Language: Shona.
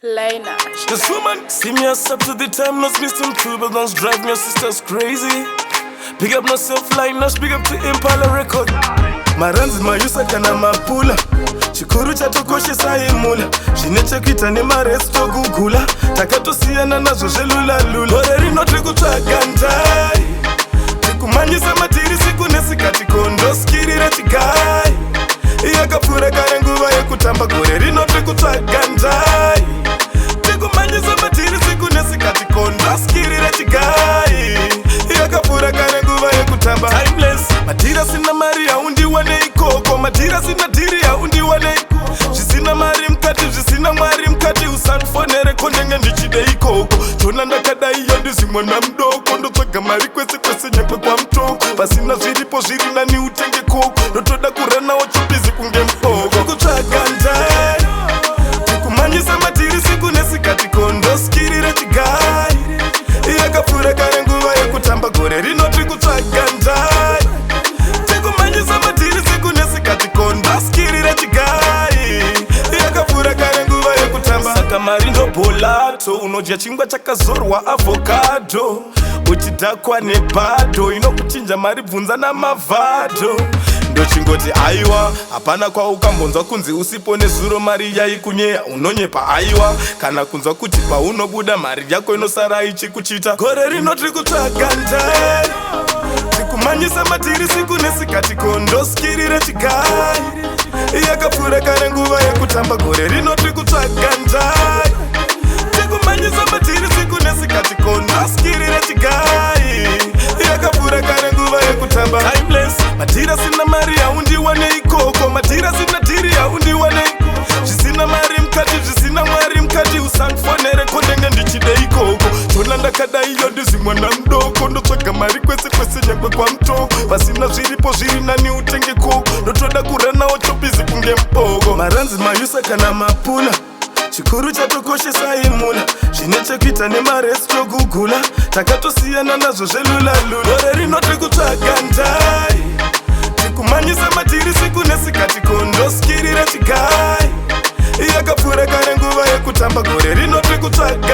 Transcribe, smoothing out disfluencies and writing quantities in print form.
Lena. This woman see me as up to the time, not missing two, but don't drive me sisters crazy. Big up no self-liners, big up to Impala record. Maranzi mayusa kana mapula chikuru chatokoshe saimula chinechekuita nemaresto gugula takatosiyana nazvo zvelula lula orerino tikutsvaga ndai tikumanyisa matiri siku nesikati kondoskirira chigai yakapfuura kare nguva yekutamba gore rino tikutsvaga ndai tikumanyisa matiri siku nesikati kondoskirira chigai yakapfuura kare nguva yekutamba timeless madhira sina mari haundiwane ikoko madhira sina dhiri haundiwane ikoko zvisina mari mukati zvisina mwari mukati usandifonere kondenge ndichide ikoko jona ndakadaiyo ndizimwana mudoko ndotsvaga mari kwese kwese nyekwe kwamutoko pasina zviripo zviri nani utenge koko ndotoda kuranawo chipizi kunge mupoko kutsvaga ndai tikumanyisa madhiri siku nesikati kondoskirira chigai yakapfuura kare nguva yekutamba gore rino tikutsvaga ndai tikumanyisa madhiri siku nesikati kondoskirira chigai yakapfuura kare nguva yekutamba saka mari ndobholato unodya chingwa chakazorwa avhokado uchidhakwa nebhadho inokuchinja mari bvunza namavhadho ndochingoti aiwa hapana kwaukambonzwa kunzi usipo nezuro mari yaikunyeya unonyepa aiwa kana kunzwa kuti paunobuda mari yako inosara ichikuchita gore rino tikutsvaga ndai tikumanyisa matiri siku nesikati kondoskirire chigai yakapfuura kare nguva yekutamba gore rino tikutsvaga ndai tikumanyisa matiri siku nesikati kondoskirire chigai yakapfuura kare nguva yekutamba timeless madhira sina mari haundiwane ikoko madhira sina dhiri haundiwane ikoko zvisina mari mukati zvisina mwari mukati usandifonere kondenge ndichide ikoko jona ndakadaiyo ndizimwana mudoko ndotsvaga mari kwese kwese nyekwe kwamutoko pasina zviripo zviri nani utenge koko ndotoda kuranawo chopizi kunge mupoko maranzi mayusa kana mapula chikuru chatokoshesa imula zvinechekuita nemaresto gugula takatosiyana nazvo zvelulalula ore rino tikutsvaga ndai tikumanyisa matiri siku nesikati kondoskirira chigai yakapfuura kare nguva yekutamba gore rino tikutsvaga